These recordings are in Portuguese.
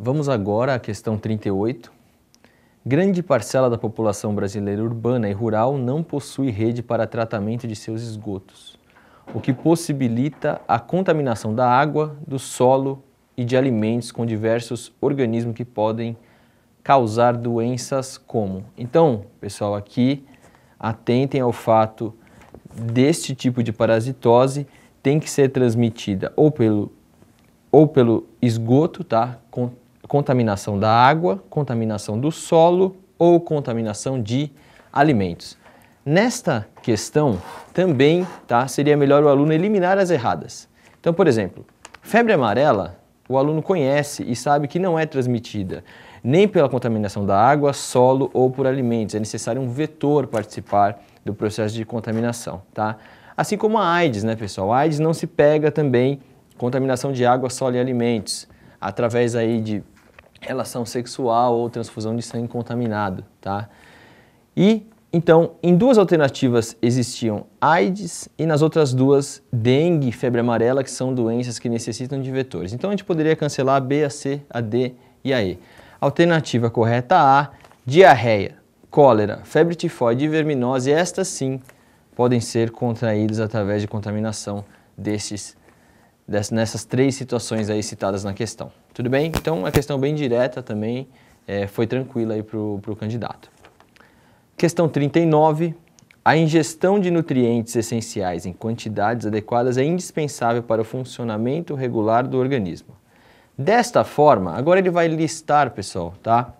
Vamos agora à questão 38. Grande parcela da população brasileira urbana e rural não possui rede para tratamento de seus esgotos, o que possibilita a contaminação da água, do solo e de alimentos com diversos organismos que podem causar doenças como. Então, pessoal, aqui atentem ao fato deste tipo de parasitose tem que ser transmitida ou pelo esgoto, tá? Contaminação da água, contaminação do solo ou contaminação de alimentos. Nesta questão também, tá, seria melhor o aluno eliminar as erradas. Então, por exemplo, febre amarela, o aluno conhece e sabe que não é transmitida nem pela contaminação da água, solo ou por alimentos. É necessário um vetor participar do processo de contaminação, tá? Assim como a AIDS, né, pessoal? A AIDS não se pega também contaminação de água, solo e alimentos, através aí de relação sexual ou transfusão de sangue contaminado, tá? E, então, em duas alternativas existiam AIDS e nas outras duas, dengue e febre amarela, que são doenças que necessitam de vetores. Então, a gente poderia cancelar a B, a C, a D e a E. Alternativa correta A, diarreia, cólera, febre tifoide e verminose, estas sim podem ser contraídas através de contaminação nessas três situações aí citadas na questão. Tudo bem? Então, a questão bem direta também foi tranquila aí para o candidato. Questão 39. A ingestão de nutrientes essenciais em quantidades adequadas é indispensável para o funcionamento regular do organismo. Desta forma, agora ele vai listar, pessoal, tá?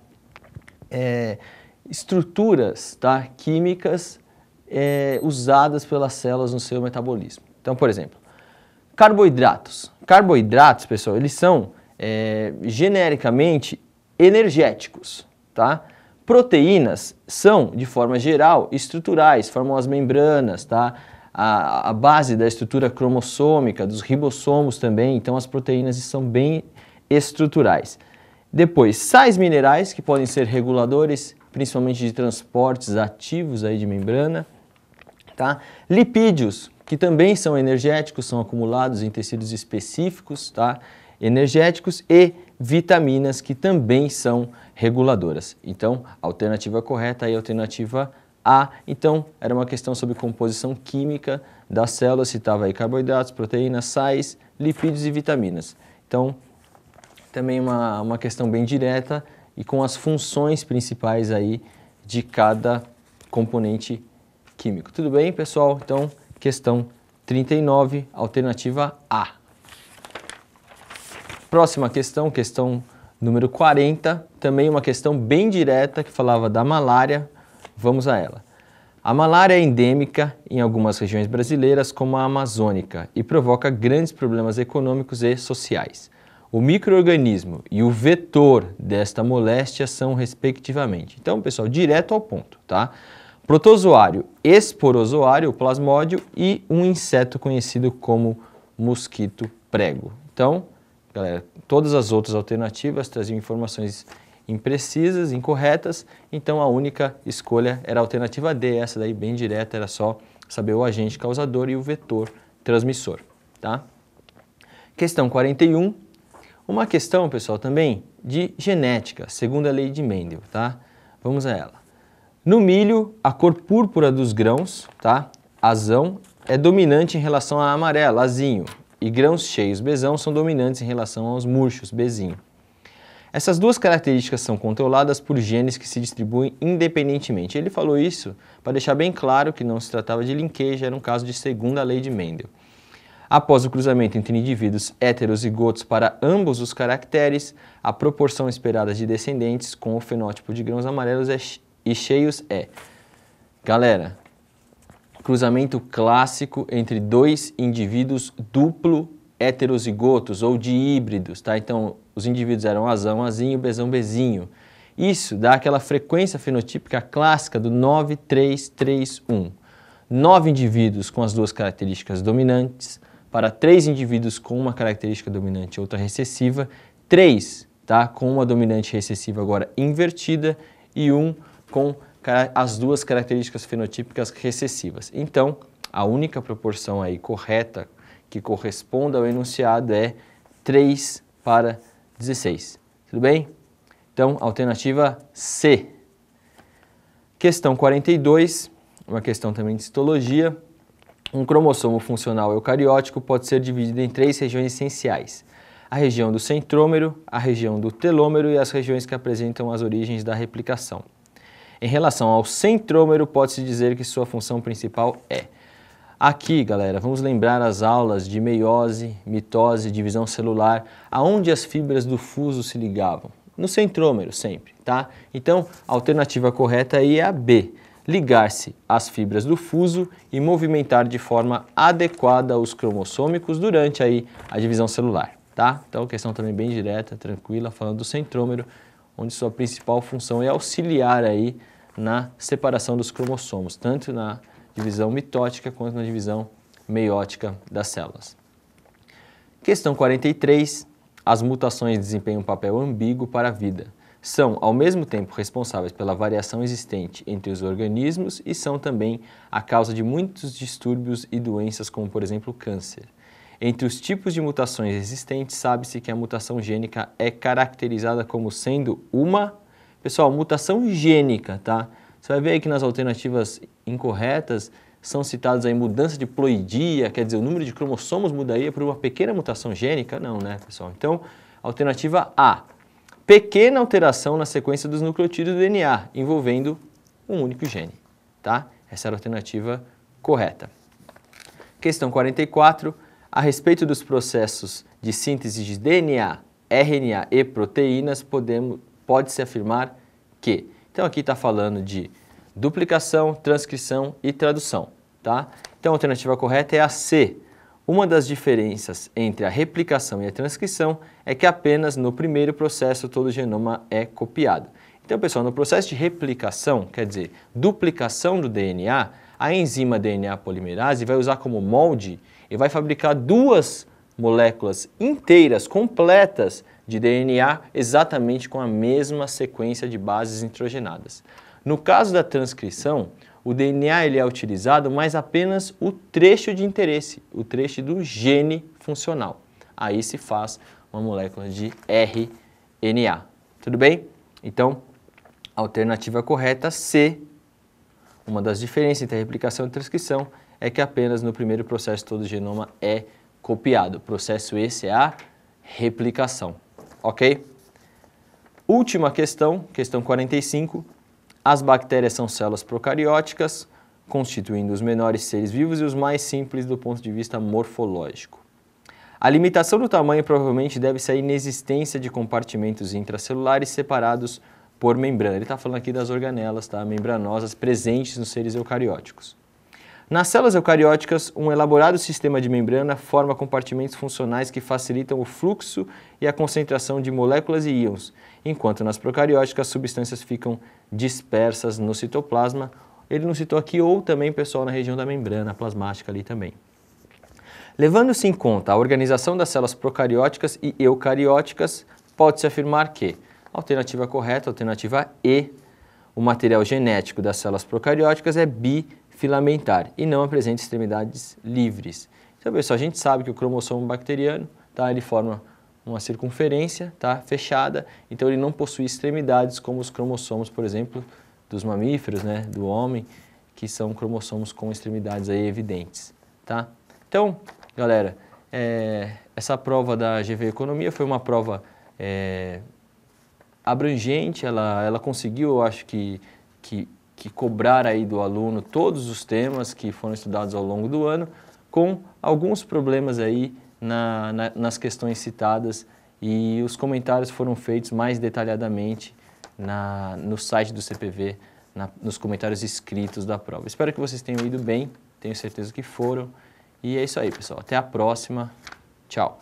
Estruturas, tá, químicas usadas pelas células no seu metabolismo. Então, por exemplo, carboidratos. Carboidratos, pessoal, eles são genericamente energéticos, tá? Proteínas são, de forma geral, estruturais, formam as membranas, tá? A base da estrutura cromossômica, dos ribossomos também, então as proteínas são bem estruturais. Depois, sais minerais, que podem ser reguladores, principalmente de transportes ativos aí de membrana, tá? Lipídios, que também são energéticos, são acumulados em tecidos específicos, tá? Energéticos, e vitaminas, que também são reguladoras. Então, a alternativa correta aí é a alternativa A. Então, era uma questão sobre composição química das células, citava aí carboidratos, proteínas, sais, lipídios e vitaminas. Então, também uma questão bem direta e com as funções principais aí de cada componente químico. Tudo bem, pessoal? Então, questão 39, alternativa A. Próxima questão, questão número 40, também uma questão bem direta que falava da malária. Vamos a ela. A malária é endêmica em algumas regiões brasileiras, como a amazônica, e provoca grandes problemas econômicos e sociais. O micro-organismo e o vetor desta moléstia são respectivamente. Então, pessoal, direto ao ponto, tá? Protozoário, esporozoário, plasmódio e um inseto conhecido como mosquito prego. Então, galera, todas as outras alternativas traziam informações imprecisas, incorretas, então a única escolha era a alternativa D, essa daí bem direta, era só saber o agente causador e o vetor transmissor, tá? Questão 41, uma questão, pessoal, também de genética, segundo a lei de Mendel, tá? Vamos a ela. No milho, a cor púrpura dos grãos, tá? Azão, é dominante em relação à amarela, azinho, e grãos cheios, bezão, são dominantes em relação aos murchos, bezinho. Essas duas características são controladas por genes que se distribuem independentemente. Ele falou isso para deixar bem claro que não se tratava de linkage, era um caso de segunda lei de Mendel. Após o cruzamento entre indivíduos heterozigotos para ambos os caracteres, a proporção esperada de descendentes com o fenótipo de grãos amarelos e cheios é... Galera, cruzamento clássico entre dois indivíduos duplo heterozigotos ou de híbridos, tá? Então, os indivíduos eram azão, azinho, bezão, bezinho. Isso dá aquela frequência fenotípica clássica do 9-3-3-1. 9 indivíduos com as duas características dominantes, para 3 indivíduos com uma característica dominante e outra recessiva, 3, tá? Com uma dominante recessiva agora invertida e 1 com as duas características fenotípicas recessivas. Então, a única proporção aí correta que corresponda ao enunciado é 3 para 16. Tudo bem? Então, alternativa C. Questão 42, uma questão também de histologia. Um cromossomo funcional eucariótico pode ser dividido em 3 regiões essenciais: a região do centrômero, a região do telômero e as regiões que apresentam as origens da replicação. Em relação ao centrômero, pode-se dizer que sua função principal é... Aqui, galera, vamos lembrar as aulas de meiose, mitose, divisão celular, aonde as fibras do fuso se ligavam. No centrômero, sempre, tá? Então, a alternativa correta aí é a B. Ligar-se às fibras do fuso e movimentar de forma adequada os cromossômicos durante aí a divisão celular, tá? Então, questão também bem direta, tranquila, falando do centrômero, onde sua principal função é auxiliar aí na separação dos cromossomos, tanto na divisão mitótica quanto na divisão meiótica das células. Questão 43. As mutações desempenham um papel ambíguo para a vida. São, ao mesmo tempo, responsáveis pela variação existente entre os organismos e são também a causa de muitos distúrbios e doenças, como, por exemplo, o câncer. Entre os tipos de mutações existentes, sabe-se que a mutação gênica é caracterizada como sendo uma... Pessoal, mutação gênica, tá? Você vai ver aí que nas alternativas incorretas são citadas aí mudança de ploidia, quer dizer, o número de cromossomos mudaria por uma pequena mutação gênica? Não, né, pessoal? Então, alternativa A. Pequena alteração na sequência dos nucleotídeos do DNA, envolvendo um único gene, tá? Essa era a alternativa correta. Questão 44. A respeito dos processos de síntese de DNA, RNA e proteínas, pode-se afirmar que... Então, aqui está falando de duplicação, transcrição e tradução, tá? Então, a alternativa correta é a C. Uma das diferenças entre a replicação e a transcrição é que apenas no primeiro processo todo o genoma é copiado. Então, pessoal, no processo de replicação, quer dizer, duplicação do DNA, a enzima DNA polimerase vai usar como molde e vai fabricar 2 moléculas inteiras, completas, de DNA exatamente com a mesma sequência de bases nitrogenadas. No caso da transcrição, o DNA ele é utilizado, mas apenas o trecho de interesse, o trecho do gene funcional. Aí se faz uma molécula de RNA. Tudo bem? Então, a alternativa correta C. Uma das diferenças entre a replicação e a transcrição é que apenas no primeiro processo todo o genoma é copiado. O processo esse é a replicação. Ok? Última questão, questão 45. As bactérias são células procarióticas, constituindo os menores seres vivos e os mais simples do ponto de vista morfológico. A limitação do tamanho provavelmente deve-se à inexistência de compartimentos intracelulares separados por membrana. Ele está falando aqui das organelas, tá? Membranosas presentes nos seres eucarióticos. Nas células eucarióticas, um elaborado sistema de membrana forma compartimentos funcionais que facilitam o fluxo e a concentração de moléculas e íons, enquanto nas procarióticas as substâncias ficam dispersas no citoplasma. Ele não citou aqui, ou também, pessoal, na região da membrana plasmática ali também. Levando-se em conta a organização das células procarióticas e eucarióticas, pode-se afirmar que, alternativa correta, alternativa E, o material genético das células procarióticas é bifilamentar e não apresenta extremidades livres. Então, pessoal, a gente sabe que o cromossomo bacteriano, tá, ele forma uma circunferência, tá, fechada, então ele não possui extremidades como os cromossomos, por exemplo, dos mamíferos, né, do homem, que são cromossomos com extremidades aí evidentes, tá? Então, galera, essa prova da GV Economia foi uma prova abrangente, ela conseguiu, eu acho que cobrar aí do aluno todos os temas que foram estudados ao longo do ano, com alguns problemas aí nas questões citadas, e os comentários foram feitos mais detalhadamente no site do CPV, nos comentários escritos da prova. Espero que vocês tenham ido bem, tenho certeza que foram. E é isso aí, pessoal. Até a próxima. Tchau.